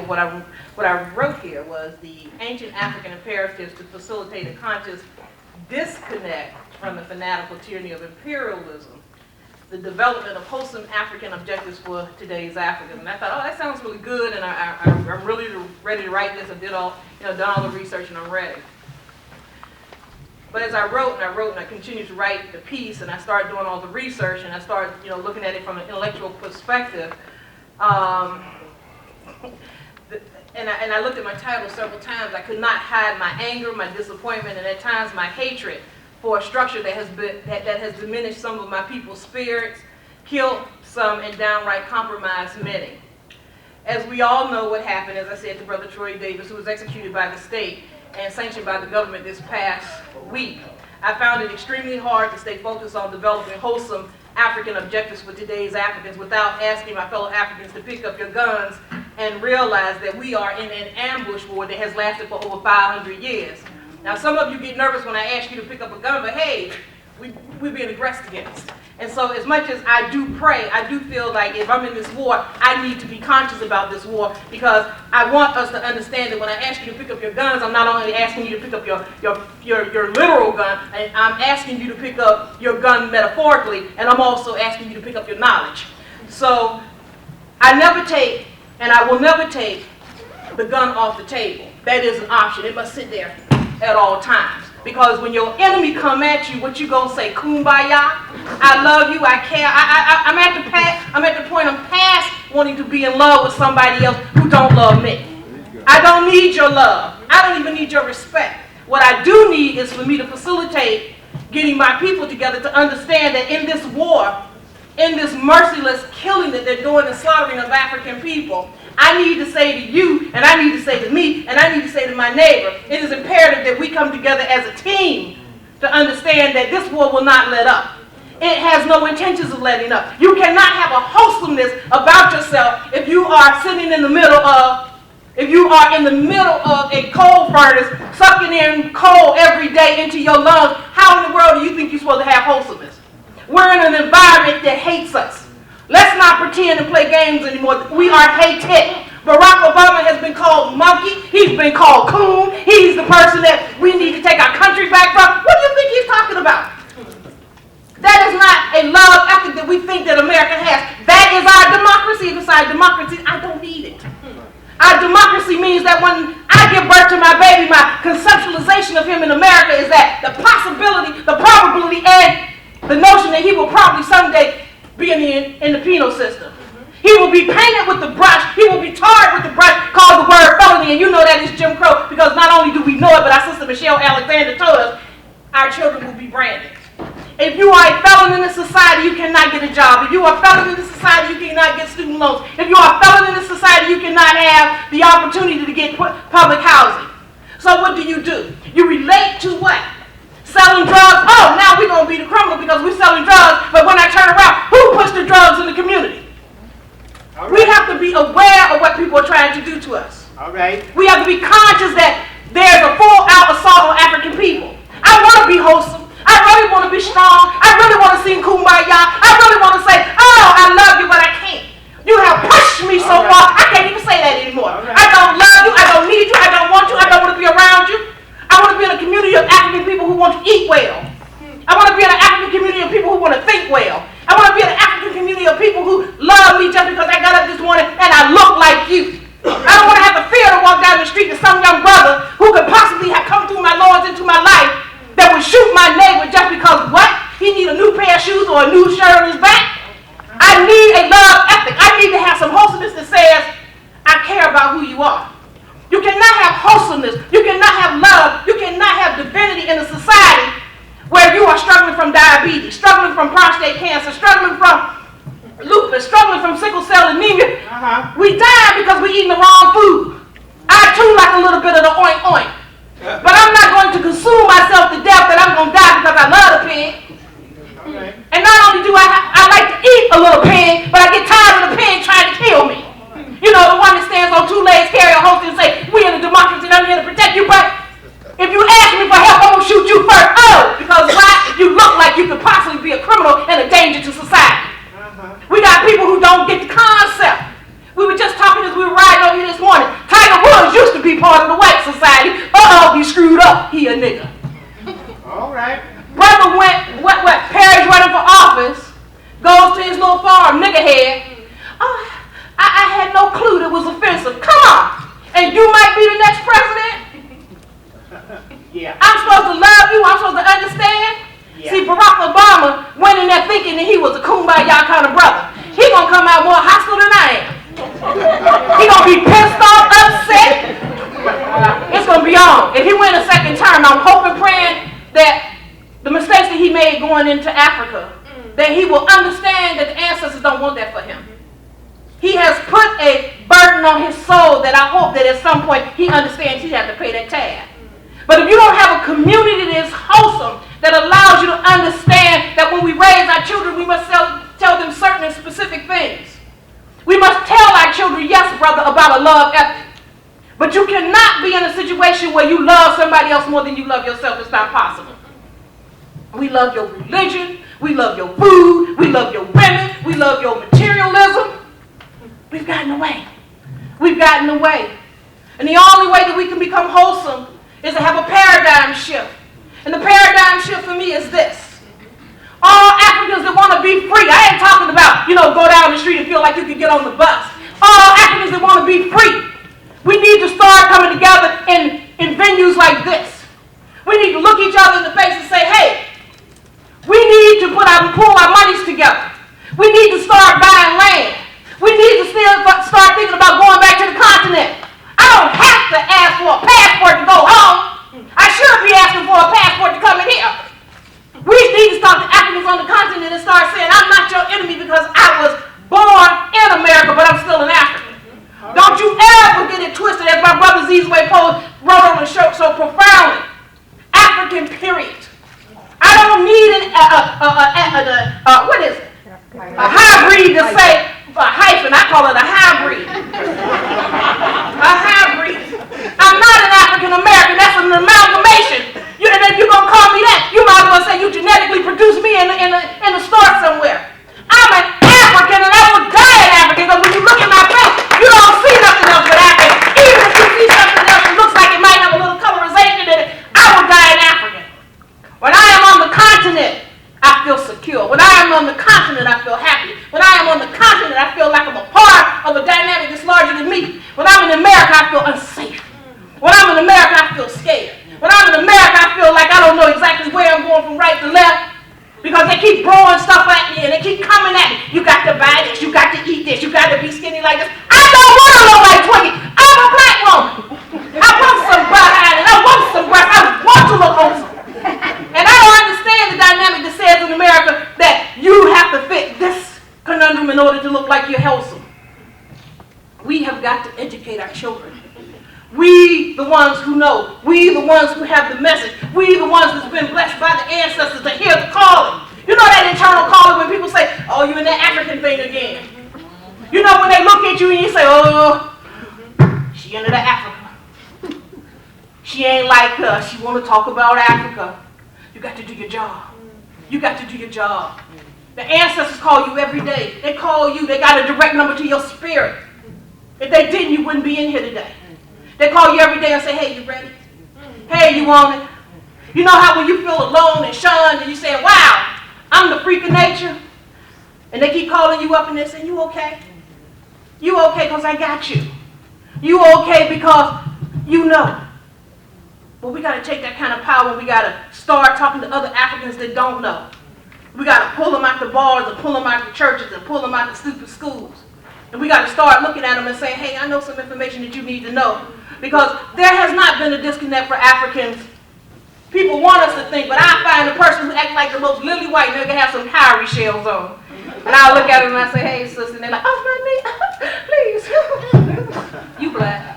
but what I wrote here was the ancient African imperatives to facilitate a conscious disconnect from the fanatical tyranny of imperialism, the development of wholesome African objectives for today's Africans. And I thought, oh, that sounds really good, and I'm really ready to write this. I did all, done all the research, and I'm ready. But as I wrote and I continued to write the piece, and I started doing all the research, and I started, looking at it from an intellectual perspective. And I looked at my title several times. I could not hide my anger, my disappointment, and at times my hatred for a structure that has diminished some of my people's spirits, killed some, and downright compromised many. As we all know what happened, as I said to Brother Troy Davis, who was executed by the state and sanctioned by the government this past week, I found it extremely hard to stay focused on developing wholesome African objectives for today's Africans without asking my fellow Africans to pick up your guns and realize that we are in an ambush war that has lasted for over 500 years. Now, some of you get nervous when I ask you to pick up a gun, but hey, we're being aggressed against. And so as much as I do pray, I do feel like if I'm in this war, I need to be conscious about this war, because I want us to understand that when I ask you to pick up your guns, I'm not only asking you to pick up your literal gun, and I'm asking you to pick up your gun metaphorically, and I'm also asking you to pick up your knowledge. So I never take, and I will never take, the gun off the table. That is an option. It must sit there at all times. Because when your enemy come at you, what you gonna say? Kumbaya? I love you, I care. I'm at the point I'm past wanting to be in love with somebody else who don't love me. I don't need your love. I don't even need your respect. What I do need is for me to facilitate getting my people together to understand that in this war, in this merciless killing that they're doing and slaughtering of African people, I need to say to you, and I need to say to me, and I need to say to my neighbor, it is imperative that we come together as a team to understand that this war will not let up. It has no intentions of letting up. You cannot have a wholesomeness about yourself if you are sitting in the middle of, a coal furnace, sucking in coal every day into your lungs. How in the world do you think you're supposed to have wholesomeness? We're in an environment that hates us. Let's not pretend to play games anymore. We are hated. Barack Obama has been called monkey. He's been called coon. He's the person that we need to take our country back from. What do you think he's talking about? That is not a love ethic that we think that America has. That is our democracy. If it's our democracy, I don't need it. Our democracy means that when I give birth to my baby, my conceptualization of him in America is that the possibility, the probability, and the notion that he will probably someday be in the penal system. He will be painted with the brush. He will be tarred with the brush called the word felony. And you know that is Jim Crow, because not only do we know it, but our sister Michelle Alexander told us our children will be branded. If you are a felon in this society, you cannot get a job. If you are a felon in this society, you cannot get student loans. If you are a felon in this society, you cannot have the opportunity to get public housing. So what do? You relate to what? Selling drugs. Oh, now we're going to be the criminal because we're selling drugs. But when I turn around, who puts the drugs in the community? Right. We have to be aware of what people are trying to do to us. All right. We have to be conscious that there's a full-out assault on African people. I want to be wholesome. I really want to be strong. I really want to sing Kumbaya. I really want to say, oh, I love you, but I can't. You have pushed me so far, I can't even say that anymore. Right. I don't love you. I don't need you. I don't want you. I don't want to be around you. I want to be in a community of African people who want to eat well. I want to be in an African community of people who want to think well. I want to be in an African community of people who love me just because I got up this morning and I look like you. I don't want to have the fear to walk down the street to some young brother who could possibly have come through my lawns into my life that would shoot my neighbor just because what? He need a new pair of shoes or a new shirt on his back? I need a love ethic. I need to have some wholesomeness that says, I care about who you are. You cannot have wholesomeness. You cannot have love. You cannot have divinity in a society where you are struggling from diabetes, struggling from prostate cancer, struggling from lupus, struggling from sickle cell anemia. We die because we're eating the wrong food. I too like a little bit of the oink oink. But I'm not going to consume myself to death that I'm going to die because I love the pig. And not only do I like to eat a little pig, but I get tired of the pig trying to kill me. You know, the one that stands on two legs, carry a holster and say, we in a democracy and I'm here to protect you, but if you ask me for help, I'm going to shoot you first. Oh, because why? You look like you could possibly be a criminal and a danger to society. We got people who don't get the concept. We were just talking as we were riding over here up, he a nigga. All right. Brother went, Perry's running for office, goes to his little farm, nigga head. Oh, I had no clue that was offensive. Come on. And you might be the next president? Yeah. I'm supposed to love you, I'm supposed to understand? Yeah. See, Barack Obama went in there thinking that he was a kumbaya kind of brother. He gonna come out more hostile than I am. He gonna be pissed off, upset. It's gonna be on. If he win a second term, I'm hoping, praying that the mistakes that he made going into Africa, that he will understand that the ancestors don't want that for him. He has put a burden on his soul that I hope that at some point he understands he has to pay that tab. But if you don't have a community that is wholesome, that allows you to understand that when we raise our children, we must tell them certain and specific things. We must tell our children, yes, brother, about a love ethic. But you cannot be in a situation where you love somebody else more than you love yourself. It's not possible. We love your religion. We love your food. We love your women. We love your materialism. We've gotten away. We've gotten away. And the only way that we can become wholesome is to have a paradigm shift. And the paradigm shift for me is this. All Africans that want to be free, I ain't talking about, go down the street and feel like you can get on the bus. All Africans that want to be free, we need to start coming together in venues like this. We need to look each other in the face and say, hey, we need to pull our monies together. We need to start buying land. We need to start thinking about going back to the continent. I don't have to ask for a passport to go home. I should be asking for a passport to come in here. We need to stop the Africans on the continent and start saying, I'm not your enemy because I was born in America, but I'm still an African. Don't you ever get it twisted, as my brother Zizwe wrote on the show so profoundly. African, period. I don't need what is it? A hybrid to say a hyphen. I call it a hybrid. A hybrid. I'm not an African American. That's an amalgamation. And if you're gonna call me that, you might as well say you genetically produced me in a store somewhere. I'm an African, and I will die an African. Because when you look at my face, you don't see nothing else but African. Even if you see something else that looks like it might have a little colorization in it, I will die an African. When I am on the continent, I feel secure. When I am on the continent, I feel happy. When I am on the continent, I feel like I'm a part of a dynamic that's larger than me. When I'm in America, I feel unsafe. When I'm in America, I feel scared. When I'm in America, I feel like I don't know exactly where I'm going from right to left because they keep throwing stuff at me and they keep coming at me. You got to buy this. You got to eat this. You got to be skinny like this. I don't want to look like Twiggy. I'm a black woman. I want some behind and I want some breath. I want to look wholesome. And I don't understand the dynamic that says in America that you have to fit this conundrum in order to look like you're wholesome. We have got to educate our children. We, the ones who know. We, the ones who have the message. We, the ones that's been blessed by the ancestors to hear the calling. You know that internal calling when people say, oh, you're in that African thing again. You know when they look at you and you say, oh, she into the Africa. She ain't like us. She want to talk about Africa. You got to do your job. You got to do your job. The ancestors call you every day. They call you. They got a direct number to your spirit. If they didn't, you wouldn't be in here today. They call you every day and say, hey, you ready? Hey, you want it? You know how when you feel alone and shunned and you say, wow, I'm the freak of nature? And they keep calling you up and they say, you okay? You okay because I got you. You okay because you know. But we got to take that kind of power and we got to start talking to other Africans that don't know. We got to pull them out the bars and pull them out the churches and pull them out the stupid schools. And we got to start looking at them and saying, hey, I know some information that you need to know. Because there has not been a disconnect for Africans. People want us to think, but I find the person who acts like the most lily white nigga have some cowrie shells on. And I look at them and I say, hey, sister, and they're like, oh, my knee, please. You black.